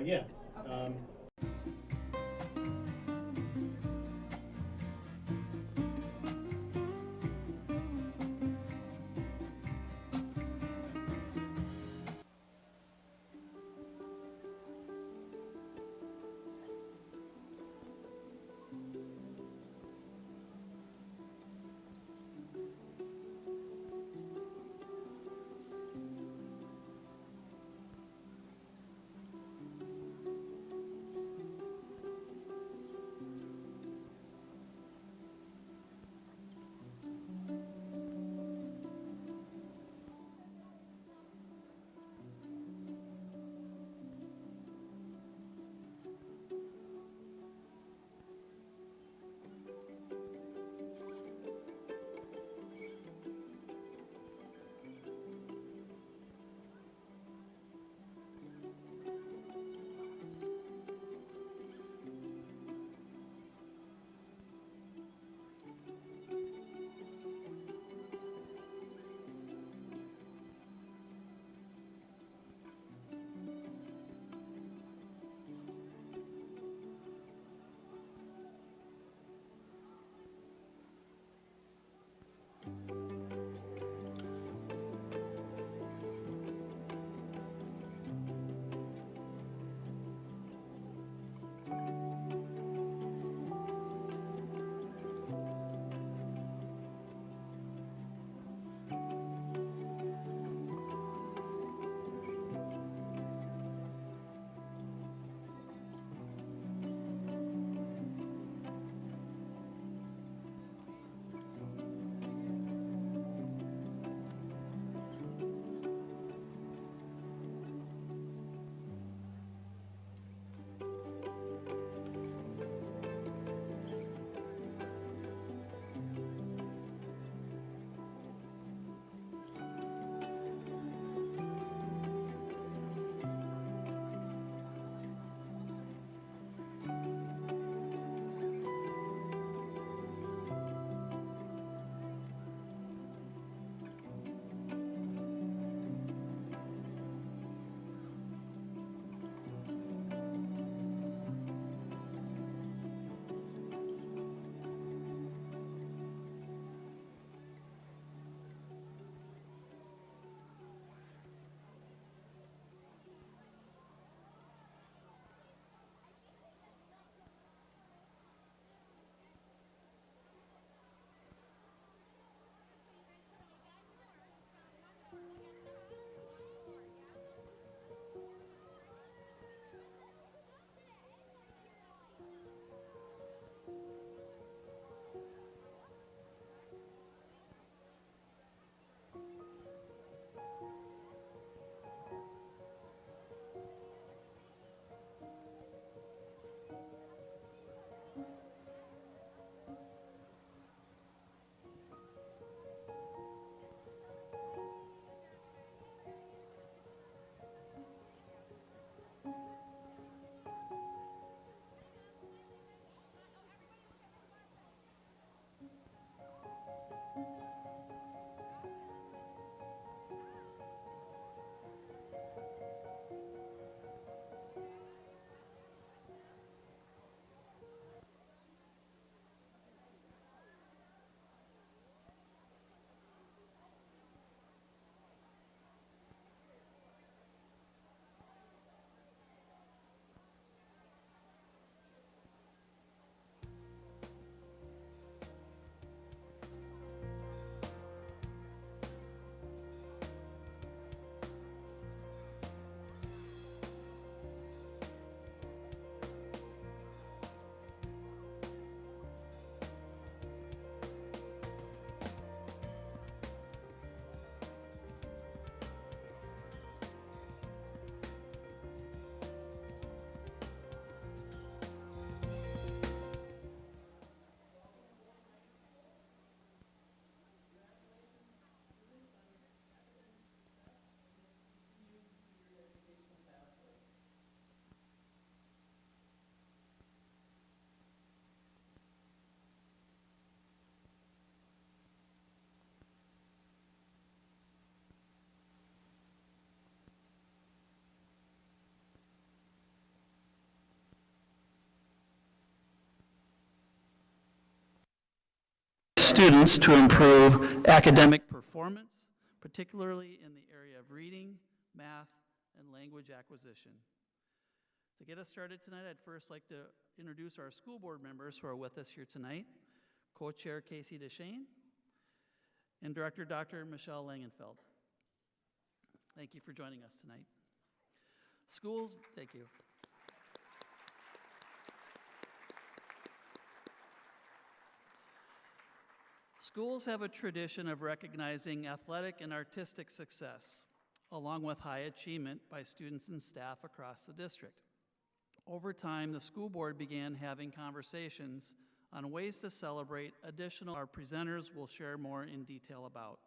Yeah. Okay. students to improve academic performance, particularly in the area of reading, math, and language acquisition. To get us started tonight, I'd first like to introduce our school board members who are with us here tonight. Co-Chair Casey DeShane and Director Dr. Michelle Langenfeld. Thank you for joining us tonight. Schools, thank you. Schools have a tradition of recognizing athletic and artistic success, along with high achievement by students and staff across the district. Over time, the school board began having conversations on ways to celebrate additional our presenters will share more in detail about.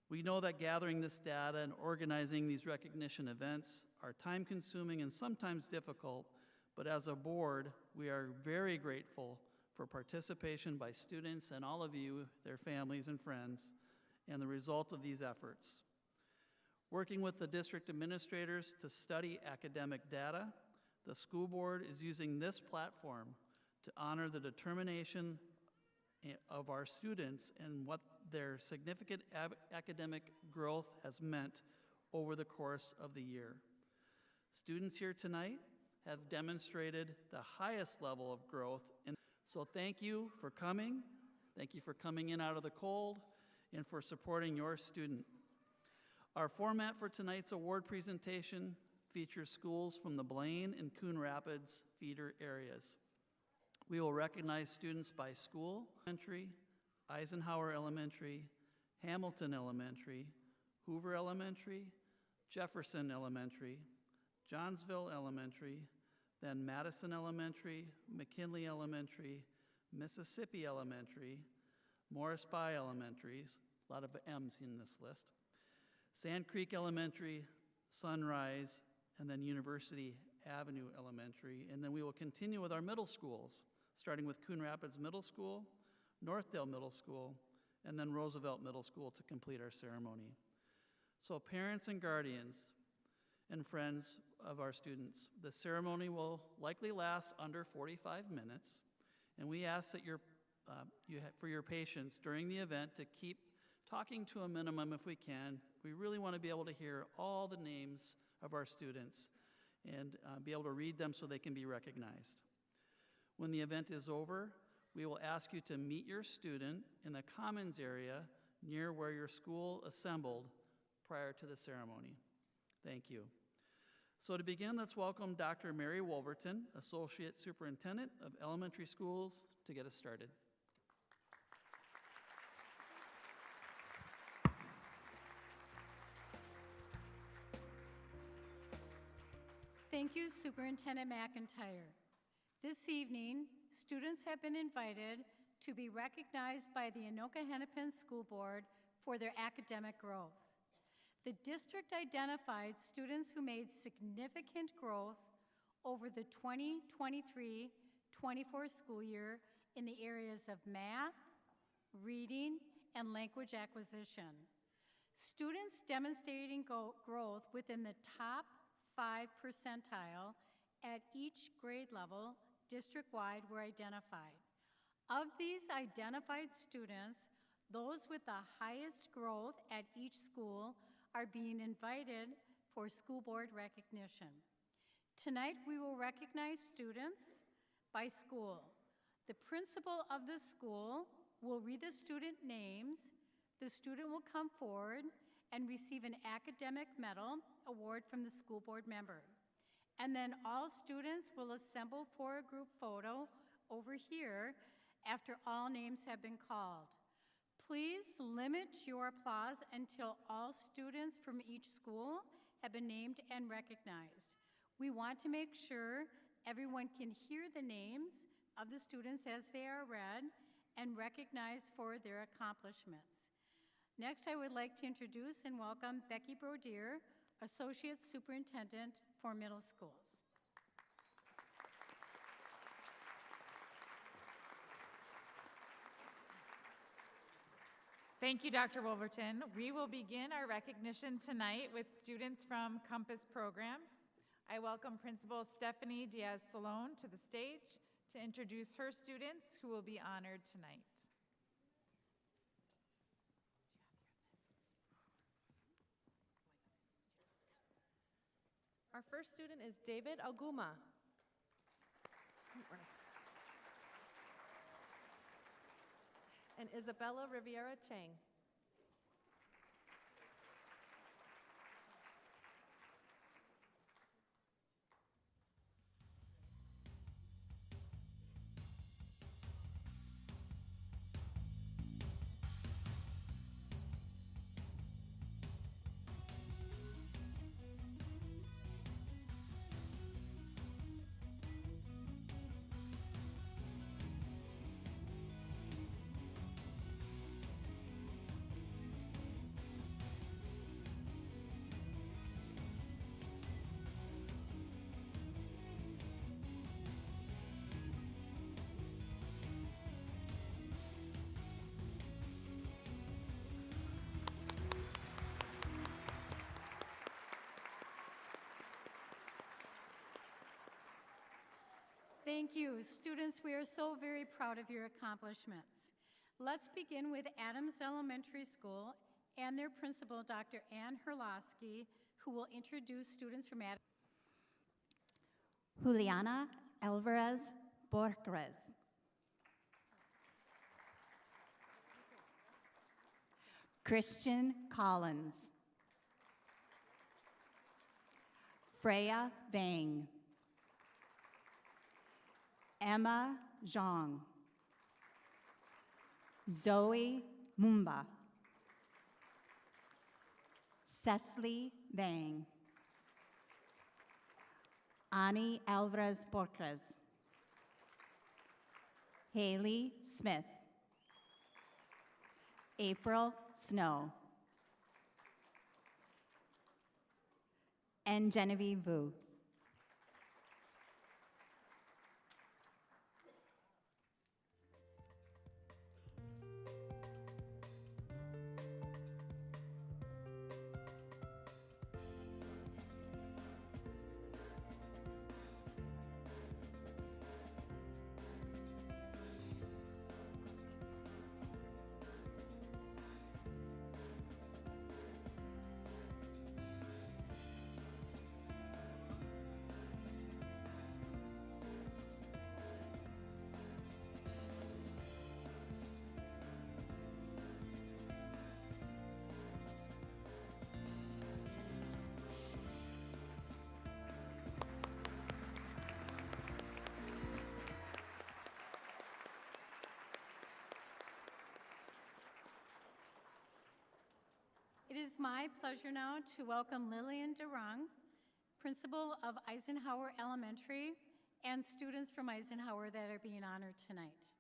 We know that gathering this data and organizing these recognition events are time-consuming and sometimes difficult, but as a board, we are very grateful for participation by students and all of you, their families and friends, and the result of these efforts. Working with the district administrators to study academic data, the school board is using this platform to honor the determination of our students and what their significant academic growth has meant over the course of the year. Students here tonight have demonstrated the highest level of growth, so thank you for coming. Thank you for coming in out of the cold and for supporting your student. Our format for tonight's award presentation features schools from the Blaine and Coon Rapids feeder areas. We will recognize students by school: Elementary, Eisenhower Elementary, Hamilton Elementary, Hoover Elementary, Jefferson Elementary, Johnsville Elementary, then Madison Elementary, McKinley Elementary, Mississippi Elementary, Morris By Elementaries, a lot of M's in this list, Sand Creek Elementary, Sunrise, and then University Avenue Elementary. And then we will continue with our middle schools, starting with Coon Rapids Middle School, Northdale Middle School, and then Roosevelt Middle School to complete our ceremony. So parents and guardians and friends of our students, the ceremony will likely last under 45 minutes, and we ask that for your patience during the event to keep talking to a minimum if we can. We really want to be able to hear all the names of our students and be able to read them so they can be recognized. When the event is over, we will ask you to meet your student in the commons area near where your school assembled prior to the ceremony. Thank you. So to begin, let's welcome Dr. Mary Wolverton, Associate Superintendent of Elementary Schools, to get us started. Thank you, Superintendent McIntyre. This evening, students have been invited to be recognized by the Anoka-Hennepin School Board for their academic growth. The district identified students who made significant growth over the 2023-24 school year in the areas of math, reading, and language acquisition. Students demonstrating growth within the top 5 percentile at each grade level district-wide were identified. Of these identified students, those with the highest growth at each school are being invited for school board recognition. Tonight, we will recognize students by school. The principal of the school will read the student names. The student will come forward and receive an academic medal award from the school board member. And then all students will assemble for a group photo over here after all names have been called. Please limit your applause until all students from each school have been named and recognized. We want to make sure everyone can hear the names of the students as they are read and recognized for their accomplishments. Next, I would like to introduce and welcome Becky Brodier, Associate Superintendent for Middle Schools. Thank you, Dr. Wolverton. We will begin our recognition tonight with students from Compass Programs. I welcome Principal Stephanie Diaz-Salone to the stage to introduce her students who will be honored tonight. Our first student is David Aguma. And Isabella Riviera Chang. Thank you. Students, we are so very proud of your accomplishments. Let's begin with Adams Elementary School and their principal, Dr. Ann Herlosky, who will introduce students from Adams. Juliana Alvarez Borges. Christian Collins. Freya Vang. Emma Zhang. Zoe Mumba. Cecily Vang. Ani Alvarez Borges. Haley Smith. April Snow. And Genevieve Vu. It is my pleasure now to welcome Lillian DeRong, principal of Eisenhower Elementary, and students from Eisenhower that are being honored tonight.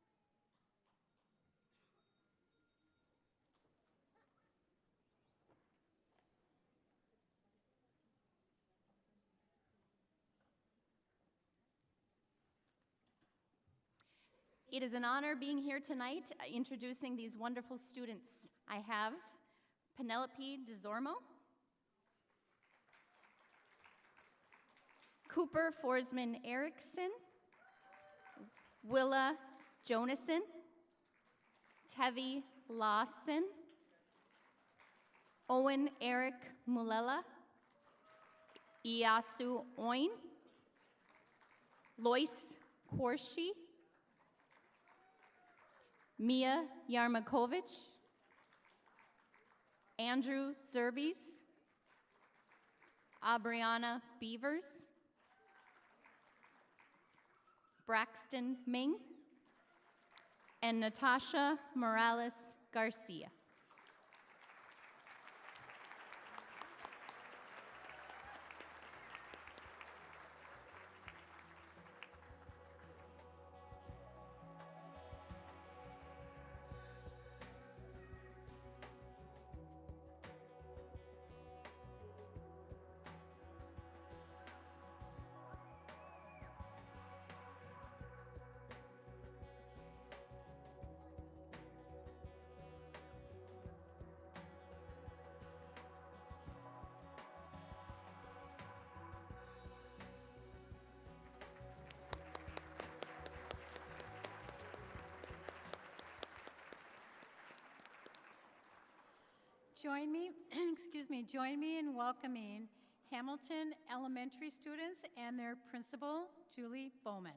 It is an honor being here tonight introducing these wonderful students. I have Penelope DeZormo, Cooper Forsman Erickson, Willa Jonason, Tevi Lawson, Owen Eric Mulela, Iyasu Oin, Lois Korshi, Mia Yarmakovich, Andrew Zerbes, Abriana Beavers, Braxton Ming, and Natasha Morales Garcia. Join me in welcoming Hamilton Elementary students and their principal, Julie Bowman.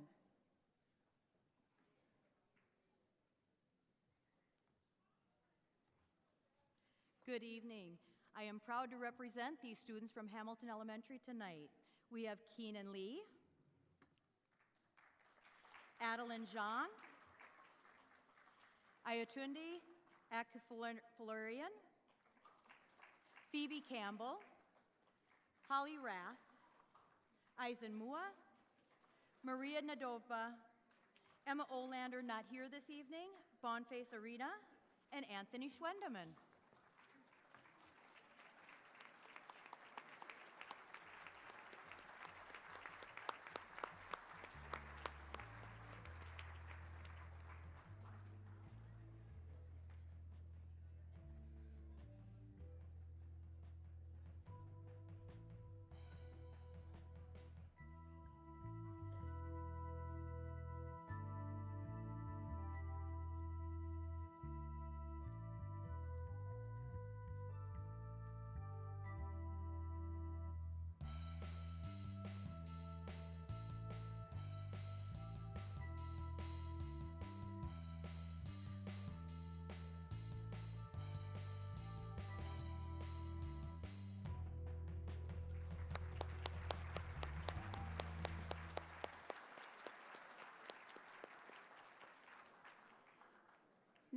Good evening. I am proud to represent these students from Hamilton Elementary tonight. We have Keenan Lee, Adeline Zhang, Ayatunde Akifulurian, Phoebe Campbell, Holly Rath, Eisen Mua, Maria Nadova, Emma Olander, not here this evening, Boniface Arena, and Anthony Schwendeman.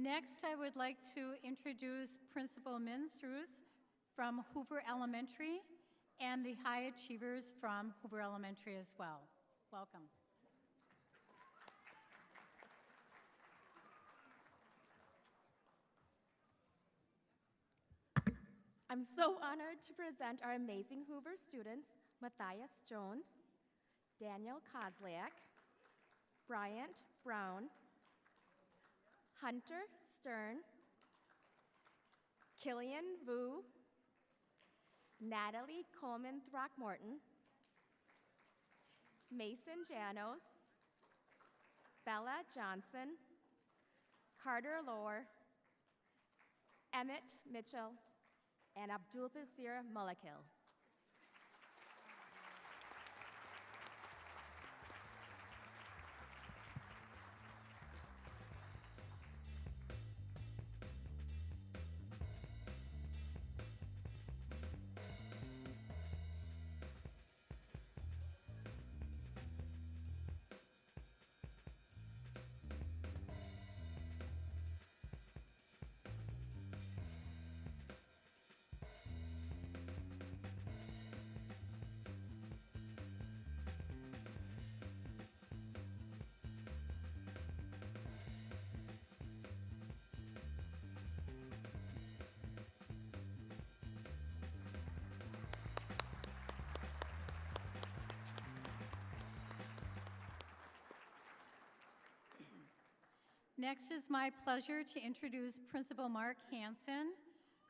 Next, I would like to introduce Principal Minstrus from Hoover Elementary and the high achievers from Hoover Elementary as well. Welcome. I'm so honored to present our amazing Hoover students, Matthias Jones, Daniel Kozliak, Bryant Brown, Hunter Stern, Killian Vu, Natalie Coleman Throckmorton, Mason Janos, Bella Johnson, Carter Lohr, Emmett Mitchell, and Abdul Basir Mulakil. Next, is my pleasure to introduce Principal Mark Hansen,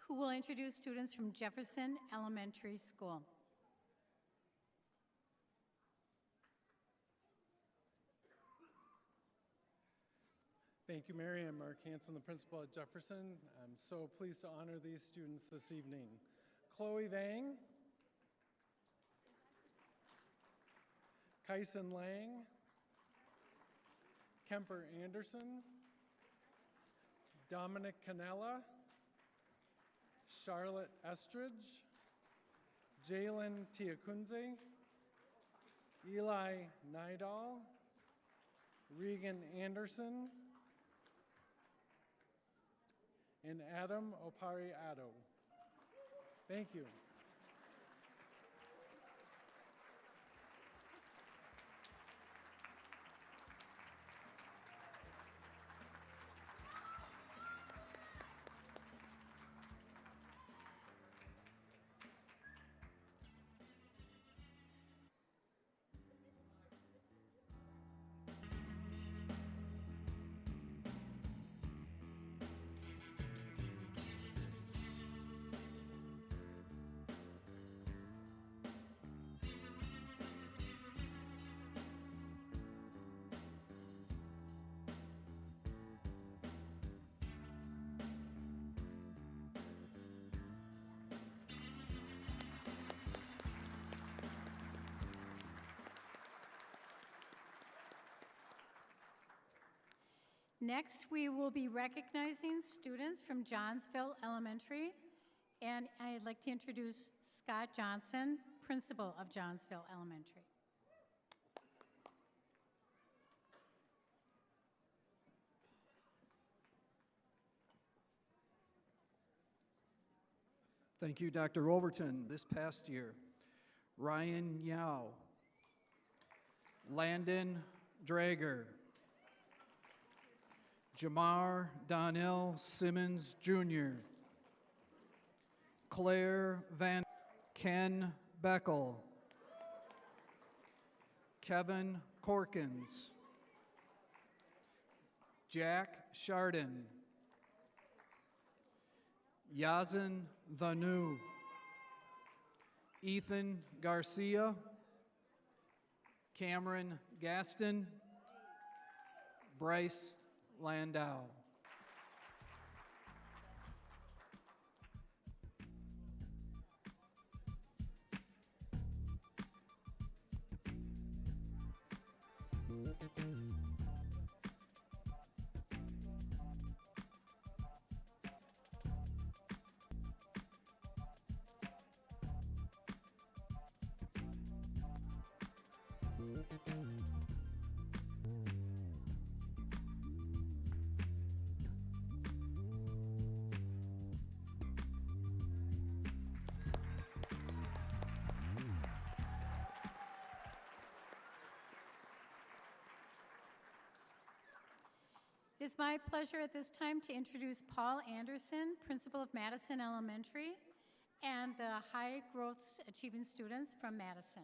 who will introduce students from Jefferson Elementary School. Thank you, Mary. I'm Mark Hansen, the principal at Jefferson. I'm so pleased to honor these students this evening. Chloe Vang, Kyson Lang, Kemper Anderson, Dominic Canella, Charlotte Estridge, Jalen Tiakunze, Eli Nidal, Regan Anderson, and Adam Opari Addo. Thank you. Next, we will be recognizing students from Johnsville Elementary, and I'd like to introduce Scott Johnson, principal of Johnsville Elementary. Thank you, Dr. Overton. This past year, Ryan Yao, Landon Drager, Jamar Donnell Simmons Jr., Claire Van, Ken Beckel, Kevin Corkins, Jack Chardon, Yazin Vanu, Ethan Garcia, Cameron Gaston, Bryce Landau. It is my pleasure at this time to introduce Paul Anderson, principal of Madison Elementary, and the high growth achieving students from Madison.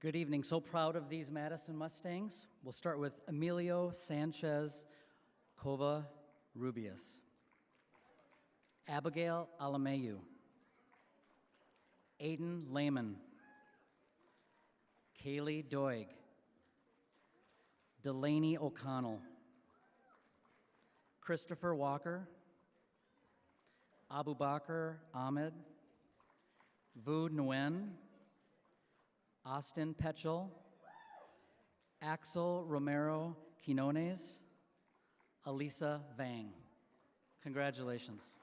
Good evening. So proud of these Madison Mustangs. We'll start with Emilio Sanchez Cova Rubius, Abigail Alamayu, Aiden Lehman, Kaylee Doig, Delaney O'Connell, Christopher Walker, Abu Bakr Ahmed, Vu Nguyen, Austin Petchel, Axel Romero Quinones, Elisa Vang. Congratulations.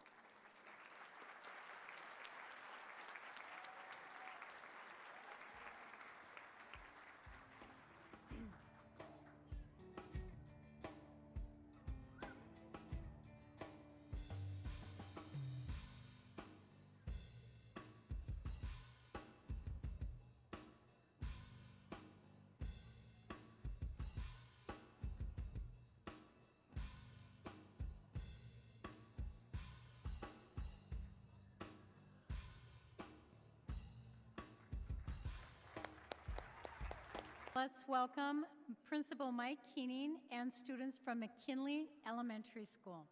Let's welcome Principal Mike Keening and students from McKinley Elementary School.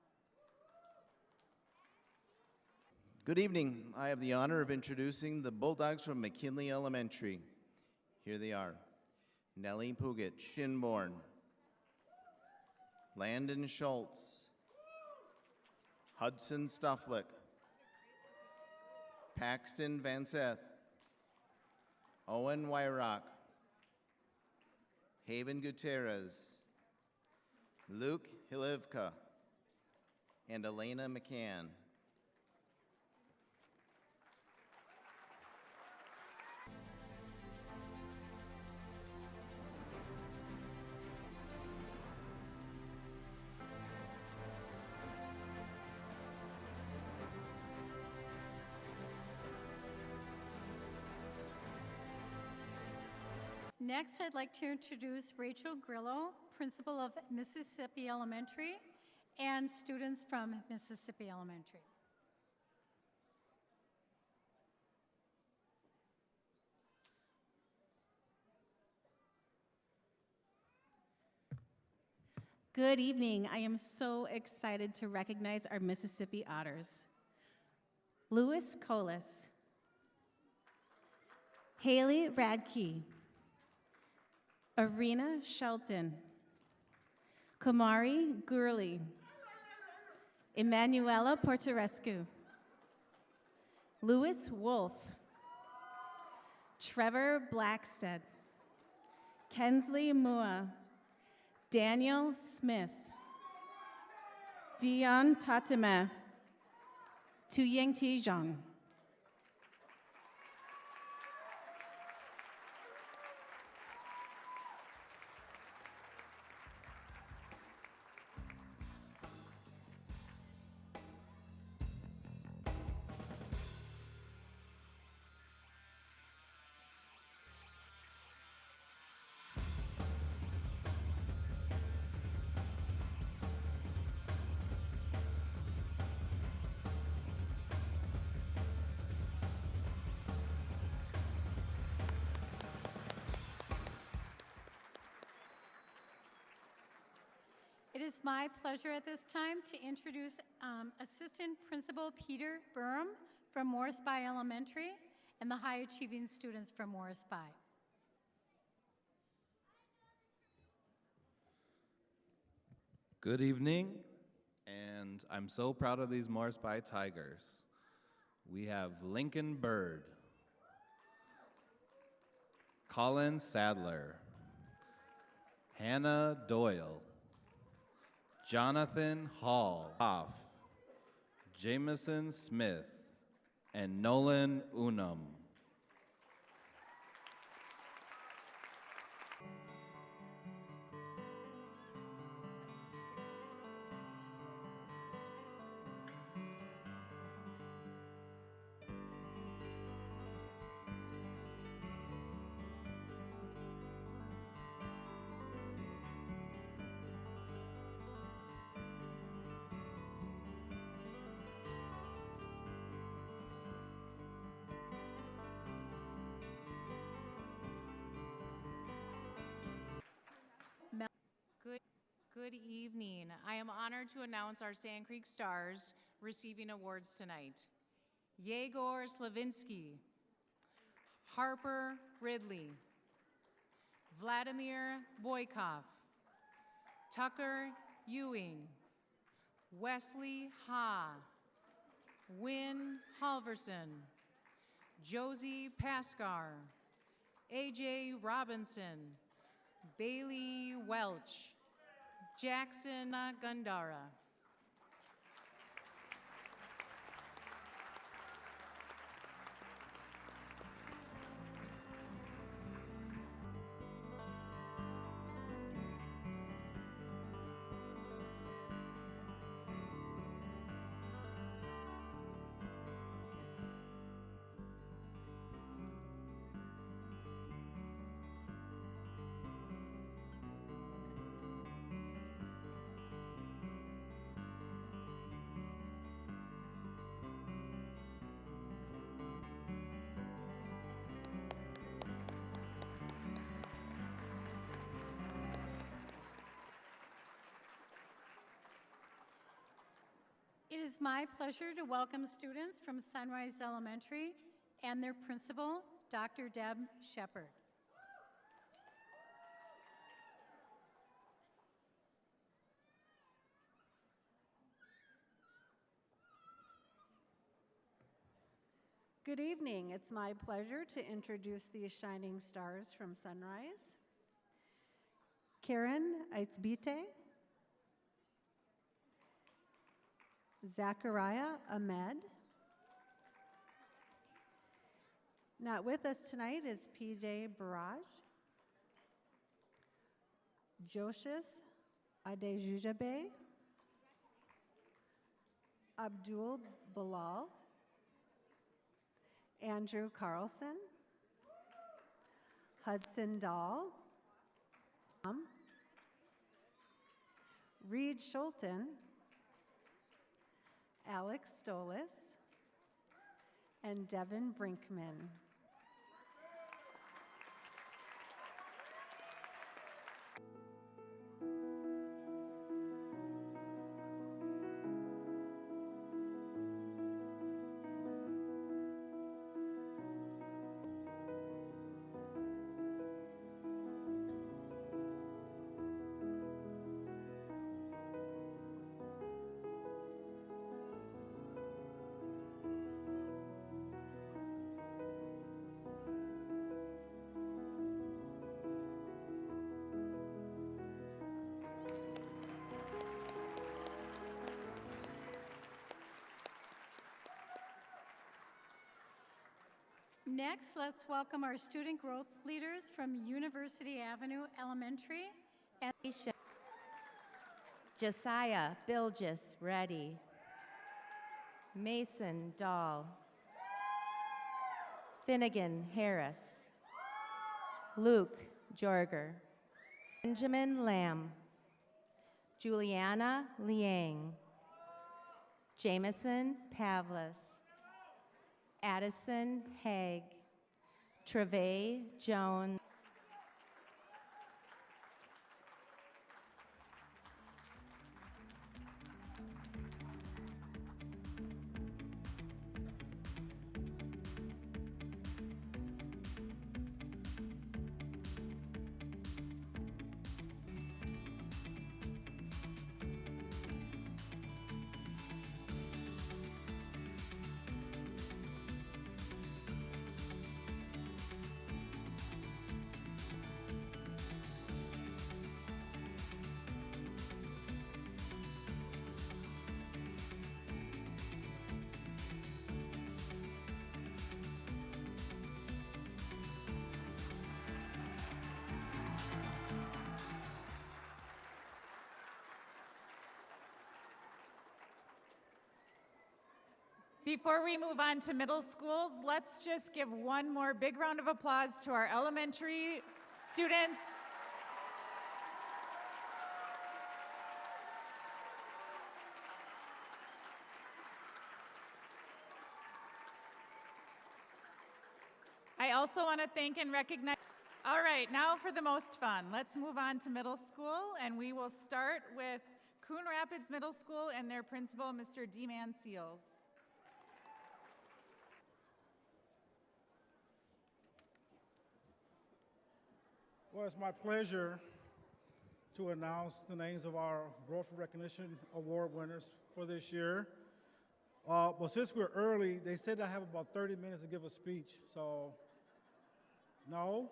Good evening. I have the honor of introducing the Bulldogs from McKinley Elementary. Here they are: Nellie Puget, Shinborn, Landon Schultz, Hudson Stufflick, Paxton Van Seth, Owen Wyrock, Haven Gutierrez, Luke Hilivka, and Elena McCann. Next, I'd like to introduce Rachel Grillo, principal of Mississippi Elementary, and students from Mississippi Elementary. Good evening. I am so excited to recognize our Mississippi Otters. Louis Colas, Haley Radke, Arena Shelton, Kamari Gurley, Emanuela Porterescu, Louis Wolf, Trevor Blackstead, Kensley Mua, Daniel Smith, Dion Tatime, Tuying Ti Zhang. It is my pleasure at this time to introduce Assistant Principal Peter Burham from Morris By Elementary and the high achieving students from Morris By. Good evening, and I'm so proud of these Morris By Tigers. We have Lincoln Bird, Colin Sadler, Hannah Doyle, Jonathan Hall, Jameson Smith, and Nolan Unum. Good evening. I am honored to announce our Sand Creek Stars receiving awards tonight. Yegor Slavinsky, Harper Ridley, Vladimir Boykov, Tucker Ewing, Wesley Ha, Wynn Halverson, Josie Pascar, AJ Robinson, Bailey Welch, Jackson Gundara. It is my pleasure to welcome students from Sunrise Elementary and their principal, Dr. Deb Shepard. Good evening. It's my pleasure to introduce these shining stars from Sunrise. Karen Aitzbite, Zachariah Ahmed. Not with us tonight is PJ Barrage, Joshius Adejujabe, Abdul Bilal, Andrew Carlson, Hudson Dahl, Reed Schulten, Alex Stolis, and Devin Brinkman. Next, let's welcome our student growth leaders from University Avenue Elementary. And Josiah Bilgis, ready. Mason Dahl. Finnegan Harris. Luke Jorger. Benjamin Lamb. Juliana Liang. Jameson Pavlis. Addison Haig. Trevay Jones. Before we move on to middle schools, let's just give one more big round of applause to our elementary students. I also want to thank and recognize. All right, now for the most fun. Let's move on to middle school, and we will start with Coon Rapids Middle School and their principal, Mr. D-Man Seals. Well, it's my pleasure to announce the names of our Growth Recognition Award winners for this year. But since we're early, they said I have about 30 minutes to give a speech, so no?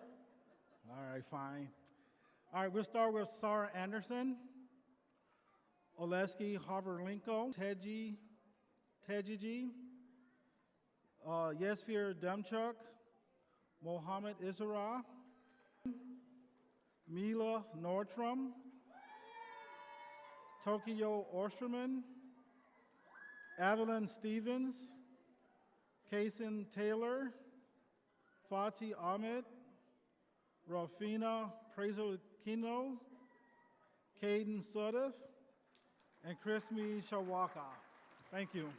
All right, fine. All right, we'll start with Sarah Anderson, Oleski Haverlinko, Tejiji, Yesfir Demchuk, Mohammed Isra, Mila Nordstrom, Tokyo Osterman, Evelyn Stevens, Kason Taylor, Fatih Ahmed, Rafina Prezokino, Caden Sudif, and Chrismi Shawaka. Thank you.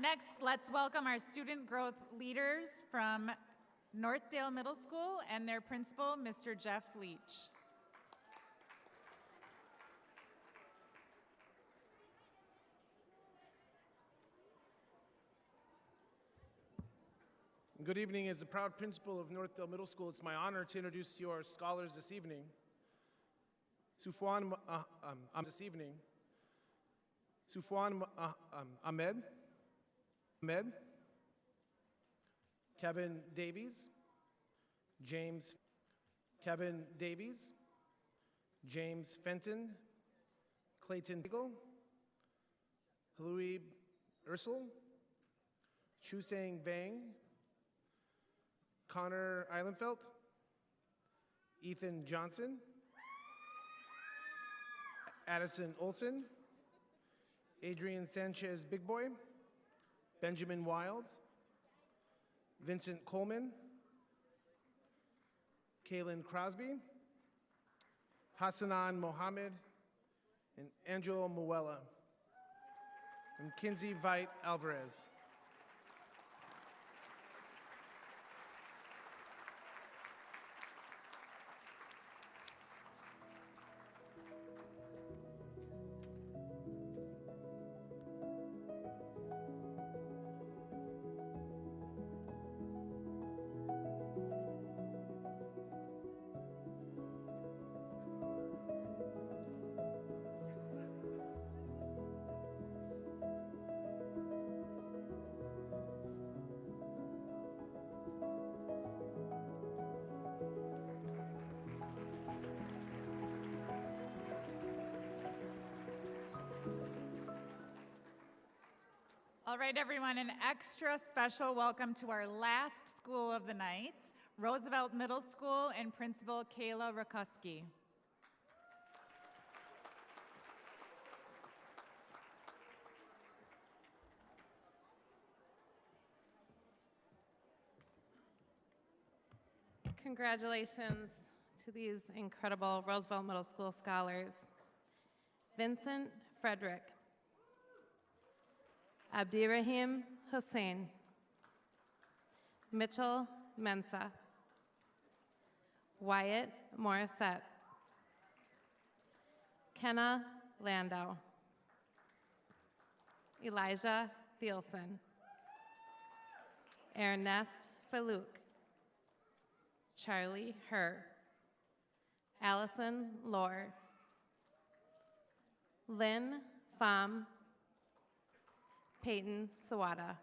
Next, let's welcome our student growth leaders from Northdale Middle School and their principal, Mr. Jeff Leach. Good evening. As the proud principal of Northdale Middle School, it's my honor to introduce to you our scholars this evening. Sufwan Ahmed, Kevin Davies, James Fenton, Clayton Eagle, Louis Ursel, Chusang Vang, Connor Eilenfeld, Ethan Johnson, Addison Olson, Adrian Sanchez Big Boy, Benjamin Wild, Vincent Coleman, Kaylin Crosby, Hassanan Mohammed, and Angelo Muella, and Kinsey Veit Alvarez. All right, everyone, an extra special welcome to our last school of the night, Roosevelt Middle School, and Principal Kayla Rakuski. Congratulations to these incredible Roosevelt Middle School scholars. Vincent Frederick, Abdirahim Hussein, Mitchell Mensa, Wyatt Morissette, Kenna Landau, Elijah Thielson, Ernest Faluk, Charlie Herr, Allison Lohr, Lynn Pham, Peyton Sawada.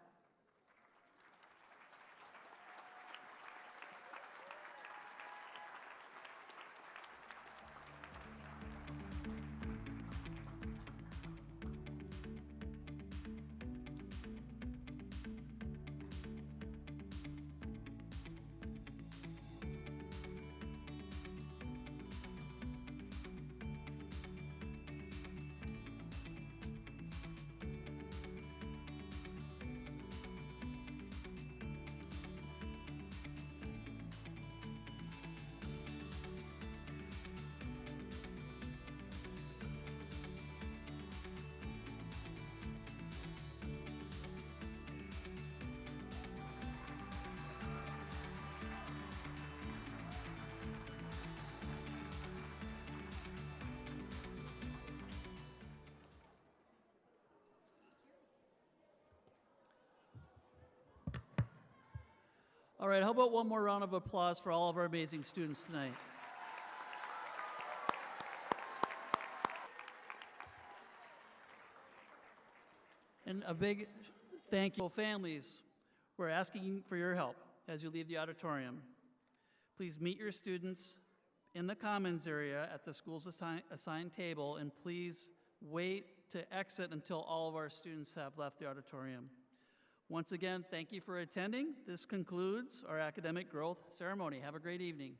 All right, how about one more round of applause for all of our amazing students tonight? And a big thank you, families. We're asking for your help as you leave the auditorium. Please meet your students in the commons area at the school's assigned table, and please wait to exit until all of our students have left the auditorium. Once again, thank you for attending. This concludes our academic growth ceremony. Have a great evening.